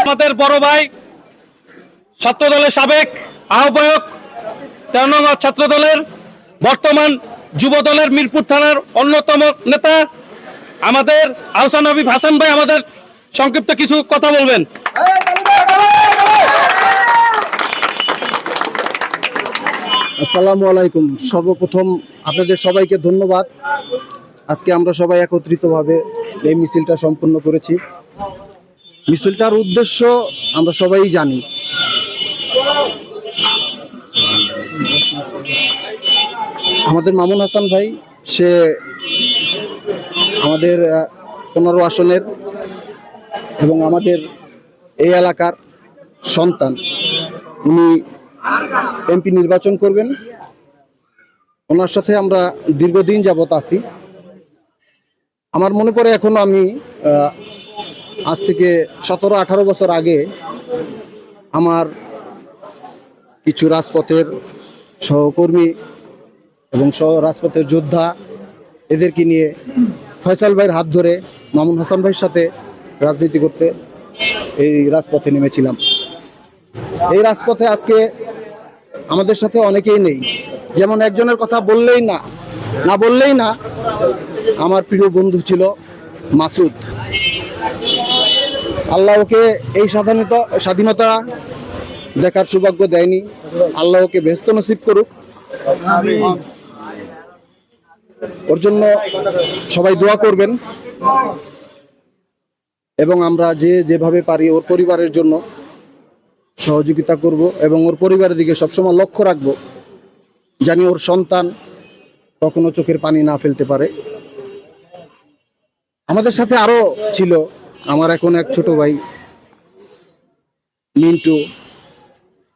আমাদের বড় ভাই ছাত্র দলের সাবেক আহ্বায়ক 13 নং ছাত্র দলের বর্তমান যুব দলের মিরপুর থানার অন্যতম নেতা আমাদের আহসান হাবিব হাসান ভাই আমাদের সংক্ষিপ্ত কিছু কথা বলবেন। আসসালামু আলাইকুম। সর্বপ্রথম আপনাদের সবাইকে ধন্যবাদ। আজকে আমরা সবাই একত্রিতভাবে এই মিছিলটা সম্পন্ন করেছি। মিছিলটার উদ্দেশ্য আমরা সবাই জানি। আমাদের মামুন হাসান ভাই সে আমাদের 15 আসনের এবং আমাদের এই এলাকার সন্তান। উনি এমপি নির্বাচন করবেন। ওনার সাথে আমরা দীর্ঘদিন যাবত আছি। আমার মনে পড়ে এখনো আমি আজ থেকে 17-18 বছর আগে আমার কিছু রাজপথের সহকর্মী এবং রাজপথের যোদ্ধা এদেরকে নিয়ে ফয়সাল ভাইয়ের হাত ধরে মামুন হাসান ভাইয়ের সাথে রাজনীতি করতে এই রাজপথে নেমেছিলাম। এই রাজপথে আজকে আমাদের সাথে অনেকেই নেই। যেমন একজনের কথা বললেই না আমার প্রিয় বন্ধু ছিল মাসুদ। আল্লাহ ওকে এই স্বাধীনতা দেখার সৌভাগ্য দেয়নি। আল্লাহ ওকে বেহেশত নসিব করুক। ওর জন্য সবাই দোয়া করবেন এবং আমরা যেভাবে পারি ওর পরিবারের জন্য সহযোগিতা করব এবং ওর পরিবারের দিকে সবসময় লক্ষ্য রাখবো, জানি ওর সন্তান কখনো চোখের পানি না ফেলতে পারে। আমাদের সাথে আরো ছিল আমার এখন এক ছোট ভাই মিন্টু,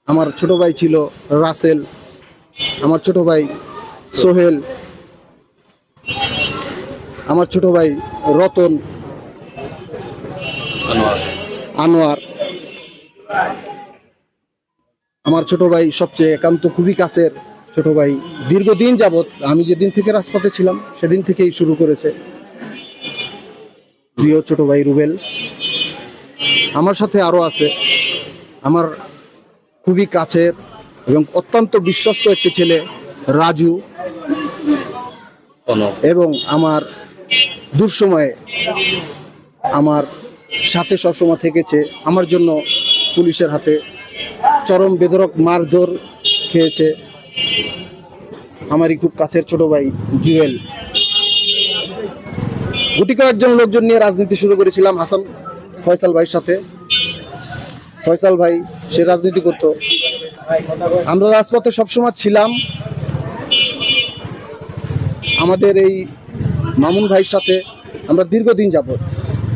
আমার ছোট ভাই ছিল রাসেল, আমার ছোট ভাই সোহেল, আমার ছোট ভাই রতন, আনোয়ার, আমার ছোট ভাই সবচেয়ে একান্ত খুবই কাছের ছোট ভাই। দীর্ঘদিন যাবত আমি যেদিন থেকে রাজপথে ছিলাম সেদিন থেকেই শুরু করেছে প্রিয় ছোট ভাই রুবেল। আমার সাথে আরো আছে আমার খুবই কাছের এবং অত্যন্ত বিশ্বস্ত একটি ছেলে রাজু, এবং আমার দুঃসময়ে আমার সাথে সবসময় থেকেছে। আমার জন্য পুলিশের হাতে চরম বেদরক মারধর খেয়েছে আমারই খুব কাছের ছোট ভাই জুয়েল। গুটি কয়েকজন লোকজন নিয়ে রাজনীতি শুরু করেছিলাম ফয়সাল ভাইয়ের সাথে। ফয়সাল ভাই সে রাজনীতি করত, আমরা রাজপথে সবসময় ছিলাম। আমাদের এই মামুন ভাইয়ের সাথে আমরা দীর্ঘদিন যাবত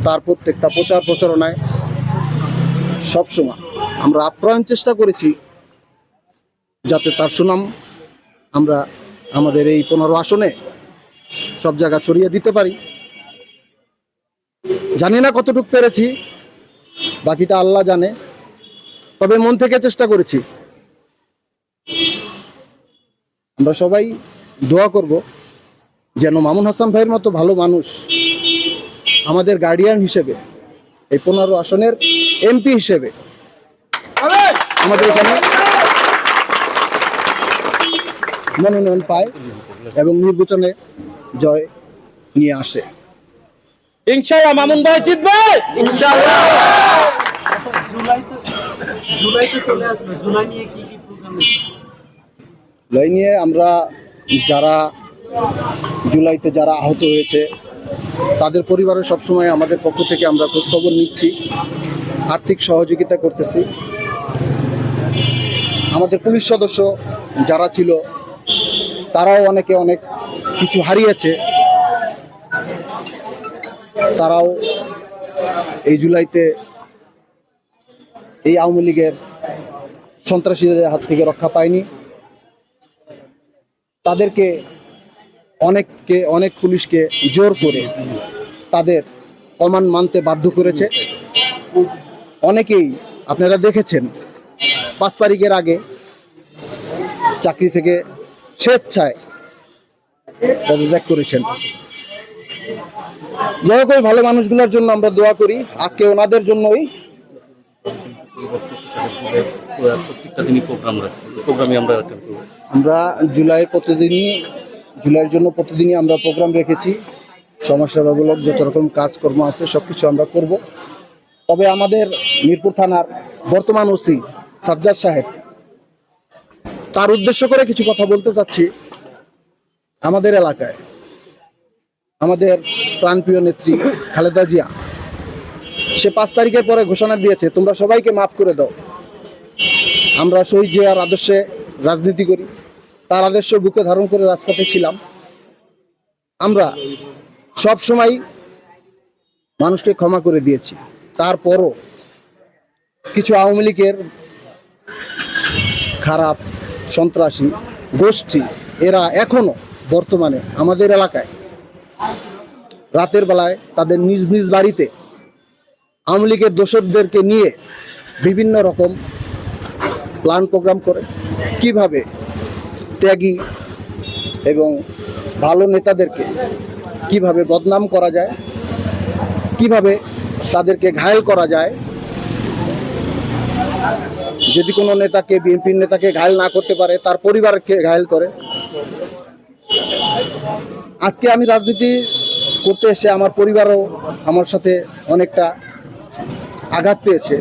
তার প্রত্যেকটা প্রচারণায় সবসময় আমরা আপ্রাণ চেষ্টা করেছি যাতে তার সুনাম আমরা আমাদের এই 15 আসনে সব জায়গা ছড়িয়ে দিতে পারি। জানি না কতটুকু পেরেছি, বাকিটা আল্লাহ জানে, তবে মন থেকে চেষ্টা করেছি। আমরা সবাই দোয়া করব যেন মামুন হাসান ভাইয়ের মতো ভালো মানুষ আমাদের গার্ডিয়ান হিসেবে এই 15 আসনের এমপি হিসেবে আমাদের এখানে মনোনয়ন পায় এবং নির্বাচনে জয় নিয়ে আসে। ইনশাআল্লাহ মামুন ভাই জিতবে ইনশাআল্লাহ। জুলাইতে চলে আসবে, জুলাই নিয়ে কি প্রোগ্রাম আছে? জুলাই নিয়ে আমরা জুলাইতে যারা আহত হয়েছে তাদের পরিবারের সবসময় আমাদের পক্ষ থেকে আমরা খোঁজখবর নিচ্ছি, আর্থিক সহযোগিতা করতেছি। আমাদের পুলিশ সদস্য যারা ছিল তারাও অনেক কিছু হারিয়েছে, তারাও এই জুলাইতে এই আওয়ামী লীগের সন্ত্রাসীদের হাত থেকে রক্ষা পায়নি। তাদেরকে অনেক পুলিশকে জোর করে তাদের কমান্ড মানতে বাধ্য করেছে। অনেকেই আপনারা দেখেছেন 5 তারিখের আগে চাকরি থেকে স্বেচ্ছায় পদত্যাগ করেছেন। যাই হোক, ওই ভালো মানুষগুলোর জন্য আমরা দোয়া করি। আজকে ওনাদের জন্যই প্রত্যেকটা দিনই প্রোগ্রাম রাখছি, প্রোগ্রামে আমরা attend করব। আমরা জুলাইয়ের জন্য প্রতিদিনই আমরা প্রোগ্রাম রেখেছি। সমাজসেবামূলক যত রকম কাজকর্ম আছে সব কিছু আমরা করব। তবে আমাদের মিরপুর থানার বর্তমান ওসি সাজ্জাদ সাহেব, তার উদ্দেশ্য করে কিছু কথা বলতে চাচ্ছি। আমাদের এলাকায় আমাদের প্রাণপ্রিয় নেত্রী খালেদা জিয়া, সে 5 তারিখের পরে ঘোষণা দিয়েছে তোমরা সবাইকে মাফ করে দাও। আমরা শহীদ জিয়ার আদর্শে রাজনীতি করি, তার আদর্শ বুকে ধারণ করে রাজপথে ছিলাম। আমরা সব সময় মানুষকে ক্ষমা করে দিয়েছি। তারপরও কিছু আওয়ামী লীগের খারাপ সন্ত্রাসী গোষ্ঠী, এরা এখনো বর্তমানে আমাদের এলাকায় রাতের বেলায় তাদের নিজ নিজ বাড়িতে আওয়ামী লীগের দোসরদেরকে নিয়ে বিভিন্ন রকম প্ল্যান প্রোগ্রাম করে কিভাবে ত্যাগী এবং ভালো নেতাদেরকে কিভাবে বদনাম করা যায়, কিভাবে তাদেরকে ঘায়েল করা যায়। যদি কোনো নেতাকে, বিএনপির নেতাকে ঘায়েল না করতে পারে, তার পরিবারকে ঘায়েল করে। আজকে আমি রাজনীতি করতে এসে আমার পরিবারও আমার সাথে অনেকটা আঘাত পেয়েছে।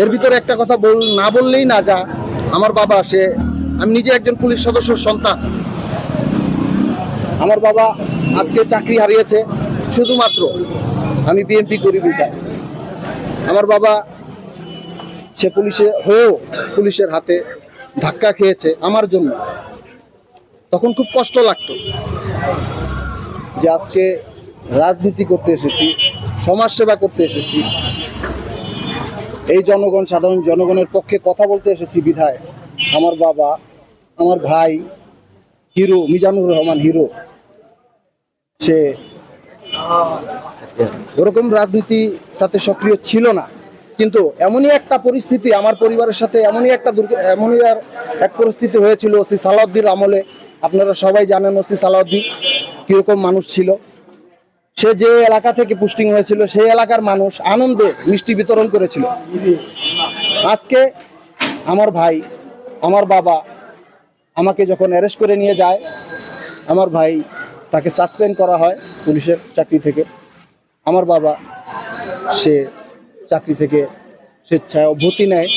এর ভিতরে একটা কথা না বললেই না, যা আমার বাবা, আমি নিজে একজন পুলিশ সদস্যর সন্তান। আমার বাবা আজকে চাকরি হারিয়েছে শুধুমাত্র আমি বিএনপি করি বিধায়। আমার বাবা সে পুলিশে হয়েও পুলিশের হাতে ধাক্কা খেয়েছে আমার জন্য। তখন খুব কষ্ট লাগতো যে আজকে রাজনীতি করতে এসেছি, সমাজসেবা করতে এসেছি, এই সাধারণ জনগণের পক্ষে কথা বলতে এসেছি বিধায় আমার বাবা, আমার ভাই হিরো মিজানুর রহমান হিরো, সে ওরকম রাজনীতির সাথে সক্রিয় ছিল না। কিন্তু এমনই একটা পরিস্থিতি আমার পরিবারের সাথে, এমনই এক পরিস্থিতি হয়েছিল ওসি সালাউদ্দিন আমলে। আপনারা সবাই জানেন ওসি সালাউদ্দিন কিরকম মানুষ ছিল। সে যে এলাকা থেকে পোস্টিং হয়েছিল সেই এলাকার মানুষ আনন্দে মিষ্টি বিতরণ করেছিল। আজকে আমার ভাই, আমার বাবা আমাকে যখন অ্যারেস্ট করে নিয়ে যায়, আমার ভাই তাকে সাসপেন্ড করা হয় পুলিশের চাকরি থেকে। আমার বাবা সে চাকরি থেকে স্বেচ্ছায় অব্যাহতি নেয়।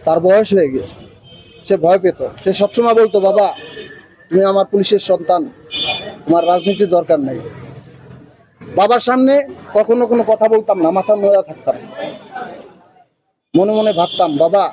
তার বয়স হয়ে গেছে, সে ভয় পেত। সে সবসময় বলতো, বাবা তুমি আমার পুলিশের সন্তান, তোমার রাজনীতির দরকার নেই। বাবার সামনে কখনো কোনো কথা বলতাম না, মাথা নোয়া থাকতাম। মনে মনে ভাবতাম, বাবা